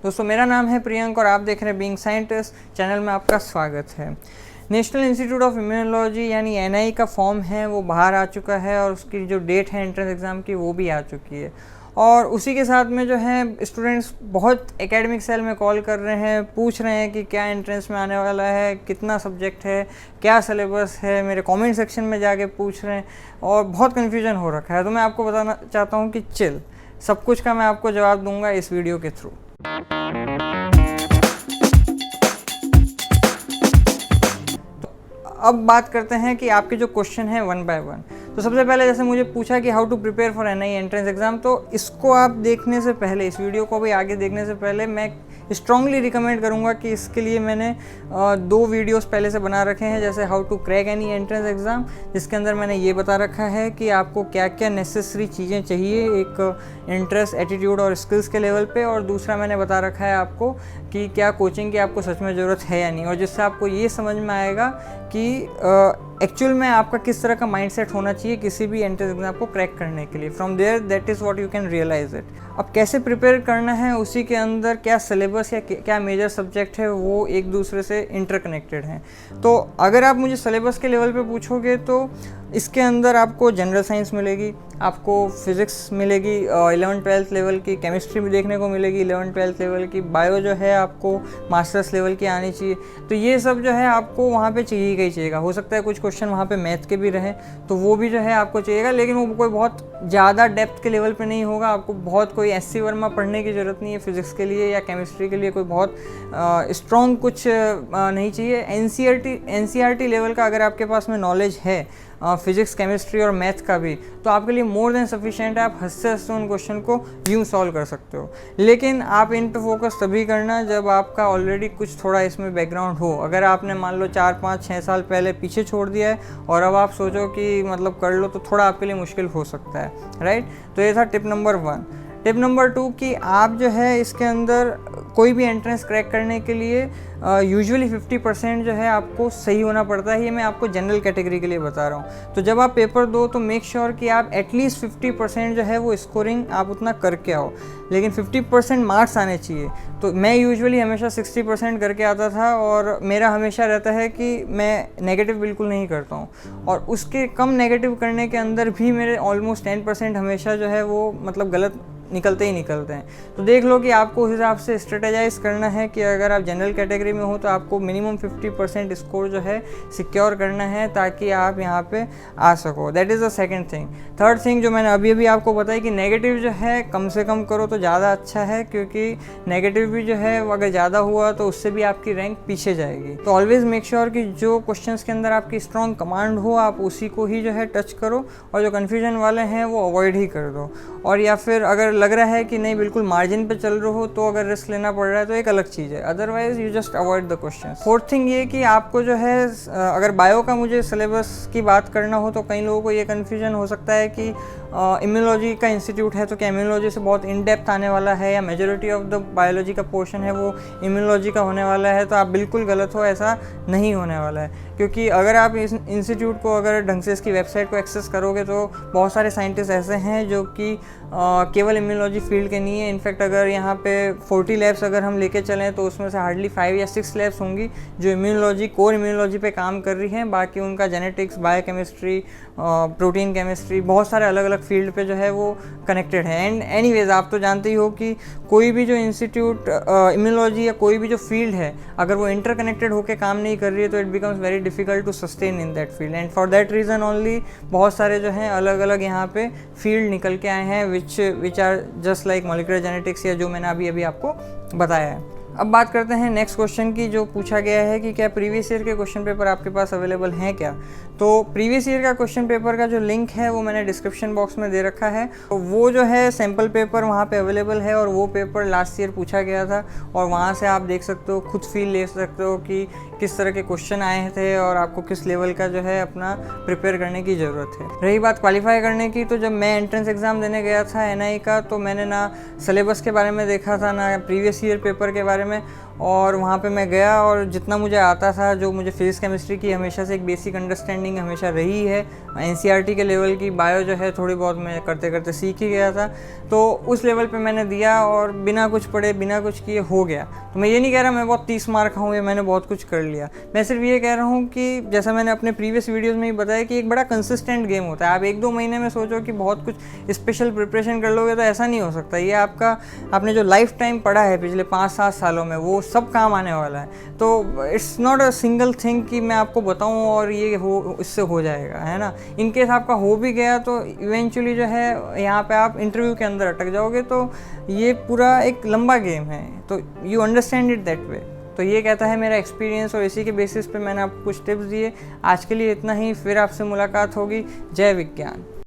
दोस्तों मेरा नाम है प्रियंक और आप देख रहे हैं बीइंग साइंटिस्ट चैनल में आपका स्वागत है। नेशनल इंस्टीट्यूट ऑफ इम्यूनोलॉजी यानी एनआई का फॉर्म है वो बाहर आ चुका है और उसकी जो डेट है एंट्रेंस एग्ज़ाम की वो भी आ चुकी है। और उसी के साथ में जो है स्टूडेंट्स बहुत एकेडमिक सेल में कॉल कर रहे हैं, पूछ रहे हैं कि क्या एंट्रेंस में आने वाला है, कितना सब्जेक्ट है, क्या सिलेबस है, मेरे कमेंट सेक्शन में जाके पूछ रहे हैं और बहुत कन्फ्यूजन हो रखा है। तो मैं आपको बताना चाहता हूँ कि चिल, सब कुछ का मैं आपको जवाब दूंगा इस वीडियो के थ्रू। अब बात करते हैं कि आपके जो क्वेश्चन है वन बाय वन। तो सबसे पहले जैसे मुझे पूछा कि how to prepare for NI entrance exam, तो इसको आप देखने से पहले, इस वीडियो को भी आगे देखने से पहले मैं स्ट्रांगली रिकमेंड करूंगा कि इसके लिए मैंने 2 वीडियोस पहले से बना रखे हैं, जैसे how to crack any entrance exam, जिसके अंदर मैंने ये बता रखा है कि आपको क्या क्या नेसेसरी चीज़ें चाहिए एक इंटरेस्ट, एटीट्यूड और स्किल्स के लेवल पे, और दूसरा मैंने बता रखा है आपको कि क्या कोचिंग की आपको सच में ज़रूरत है या नहीं, और जिससे आपको ये समझ में आएगा कि एक्चुअल में आपका किस तरह का माइंडसेट होना चाहिए किसी भी एंट्रेंस एग्जाम को क्रैक करने के लिए। From there that is what you can realise it. अब कैसे प्रिपेयर करना है, उसी के अंदर क्या सिलेबस या क्या मेजर सब्जेक्ट है वो एक दूसरे से इंटरकनेक्टेड हैं। तो अगर आप मुझे सिलेबस के लेवल पे पूछोगे तो इसके अंदर आपको जनरल साइंस मिलेगी, आपको फिज़िक्स मिलेगी 11th-12th लेवल की, केमिस्ट्री भी देखने को मिलेगी 11th-12th लेवल की, बायो जो है आपको मास्टर्स लेवल की आनी चाहिए। तो ये सब जो है आपको वहाँ पे चाहिए ही चाहिएगा। हो सकता है कुछ क्वेश्चन वहाँ पे मैथ के भी रहें तो वो भी जो है आपको चाहिएगा, लेकिन वो कोई बहुत ज़्यादा डेप्थ के लेवल पे नहीं होगा। आपको बहुत कोई एससी वर्मा पढ़ने की ज़रूरत नहीं है फिज़िक्स के लिए या केमिस्ट्री के लिए, कोई बहुत स्ट्रॉन्ग कुछ नहीं चाहिए। एनसीईआरटी लेवल का अगर आपके पास में नॉलेज है फिज़िक्स, केमिस्ट्री और मैथ का भी, तो आपके लिए मोर देन सफिशिएंट है। आप हंसते हंसते उन क्वेश्चन को यूँ सॉल्व कर सकते हो, लेकिन आप इन पे फोकस तभी करना जब आपका ऑलरेडी कुछ थोड़ा इसमें बैकग्राउंड हो। अगर आपने मान लो 4, 5, 6 साल पहले पीछे छोड़ दिया है और अब आप सोचो कि मतलब कर लो, तो थोड़ा आपके लिए मुश्किल हो सकता है, राइट। तो ये था टिप नंबर 1। टिप नंबर 2 कि आप जो है इसके अंदर कोई भी एंट्रेंस क्रैक करने के लिए यूजुअली 50% जो है आपको सही होना पड़ता है। ये मैं आपको जनरल कैटेगरी के लिए बता रहा हूँ। तो जब आप पेपर दो तो मेक श्योर कि आप एटलीस्ट 50% जो है वो स्कोरिंग आप उतना करके आओ, लेकिन 50% मार्क्स आने चाहिए। तो मैं यूजुअली हमेशा 60% करके आता था और मेरा हमेशा रहता है कि मैं नेगेटिव बिल्कुल नहीं करता हूँ, और उसके कम नेगेटिव करने के अंदर भी मेरे ऑलमोस्ट 10% हमेशा जो है वो मतलब गलत निकलते ही निकलते हैं। तो देख लो कि आपको उस हिसाब से स्ट्रेटेजाइज करना है कि अगर आप जनरल कैटेगरी में हो तो आपको मिनिमम 50% स्कोर जो है सिक्योर करना है ताकि आप यहाँ पे आ सको। That is the second thing. Third thing जो मैंने अभी अभी आपको बताई कि नेगेटिव जो है कम से कम करो तो ज़्यादा अच्छा है, क्योंकि नेगेटिव भी जो है अगर ज़्यादा हुआ तो उससे भी आपकी रैंक पीछे जाएगी। तो ऑलवेज मेक श्योर कि जो क्वेश्चन के अंदर आपकी स्ट्रॉन्ग कमांड हो आप उसी को ही जो है टच करो, और जो कन्फ्यूजन वाले हैं वो अवॉइड ही कर दो। और या फिर अगर लग रहा है कि नहीं बिल्कुल मार्जिन पे चल रहे हो तो अगर रिस्क लेना पड़ रहा है तो एक अलग चीज़ है, otherwise you just avoid the question. Fourth thing ये कि आपको जो है अगर बायो का मुझे सिलेबस की बात करना हो तो कई लोगों को ये कन्फ्यूजन हो सकता है कि इम्यूनोलॉजी का इंस्टीट्यूट है तो क्या इम्यूनोलॉजी से बहुत इन डेप्थ आने वाला है, या मेजोरिटी ऑफ द बायोलॉजी का पोर्शन है वो इम्यूनोलॉजी का होने वाला है। तो आप बिल्कुल गलत हो, ऐसा नहीं होने वाला है। क्योंकि अगर आप इस इंस्टीट्यूट को अगर ढंग से इसकी वेबसाइट को एक्सेस करोगे तो बहुत सारे साइंटिस्ट ऐसे हैं जो कि केवल इम्यूनोलॉजी फील्ड के नहीं है। इनफैक्ट अगर यहाँ पे 40 लैब्स अगर हम लेके चलें तो उसमें से हार्डली 5 या 6 लैब्स होंगी जो इम्यूनोलॉजी, कोर इम्यूनोलॉजी पे काम कर रही हैं। बाकी उनका जेनेटिक्स, बायोकेमिस्ट्री, प्रोटीन केमिस्ट्री, बहुत सारे अलग अलग फील्ड पे जो है वो कनेक्टेड है। एंड एनीवेज आप तो जानते ही हो कि कोई भी जो इंस्टीट्यूट इम्यूनोलॉजी या कोई भी जो फील्ड है अगर वो इंटरकनेक्टेड होकर काम नहीं कर रही है तो it becomes very difficult to sustain in that field. And for that reason only बहुत सारे जो हैं अलग अलग यहाँ पे फील्ड निकल के आए हैं which are just like molecular genetics, या जो मैंने अभी अभी आपको बताया है। अब बात करते हैं नेक्स्ट क्वेश्चन की, जो पूछा गया है कि क्या प्रीवियस ईयर के क्वेश्चन पेपर आपके पास अवेलेबल हैं क्या। तो प्रीवियस ईयर का क्वेश्चन पेपर का जो लिंक है वो मैंने डिस्क्रिप्शन बॉक्स में दे रखा है। तो वो जो है सैम्पल पेपर वहाँ पे अवेलेबल है, और वो पेपर लास्ट ईयर पूछा गया था, और वहाँ से आप देख सकते हो, खुद फील ले सकते हो कि किस तरह के क्वेश्चन आए थे और आपको किस लेवल का जो है अपना प्रिपेयर करने की ज़रूरत है। रही बात क्वालिफाई करने की, तो जब मैं एंट्रेंस एग्ज़ाम देने गया था एनआई का तो मैंने ना सिलेबस के बारे में देखा था ना प्रीवियस ईयर पेपर के बारे में, और वहाँ पे मैं गया और जितना मुझे आता था, जो मुझे फिजिक्स केमिस्ट्री की हमेशा से एक बेसिक अंडरस्टैंडिंग हमेशा रही है, एनसीईआरटी के लेवल की, बायो जो है थोड़ी बहुत मैं करते करते सीख ही गया था, तो उस लेवल पे मैंने दिया और बिना कुछ पढ़े बिना कुछ किए हो गया। तो मैं ये नहीं कह रहा मैं बहुत 30 मार्क हूँ या मैंने बहुत कुछ कर लिया, मैं सिर्फ ये कह रहा हूँ कि जैसा मैंने अपने प्रीवियस वीडियोज़ में ही बताया कि एक बड़ा कंसिस्टेंट गेम होता है। आप 1-2 महीने में सोचो कि बहुत कुछ स्पेशल प्रिपरेशन कर लोगे तो ऐसा नहीं हो सकता। ये आपने जो लाइफ टाइम पढ़ा है पिछले 5-7 सालों में, वो सब काम आने वाला है। तो it's not a single thing कि मैं आपको बताऊं और ये हो, इससे हो जाएगा, है ना। इन केस आपका हो भी गया तो इवेंचुअली जो है यहाँ पे आप इंटरव्यू के अंदर अटक जाओगे। तो ये पूरा एक लंबा गेम है, तो you understand it that way. तो ये कहता है मेरा एक्सपीरियंस, और इसी के बेसिस पे मैंने आपको कुछ टिप्स दिए। आज के लिए इतना ही, फिर आपसे मुलाकात होगी। जय विज्ञान।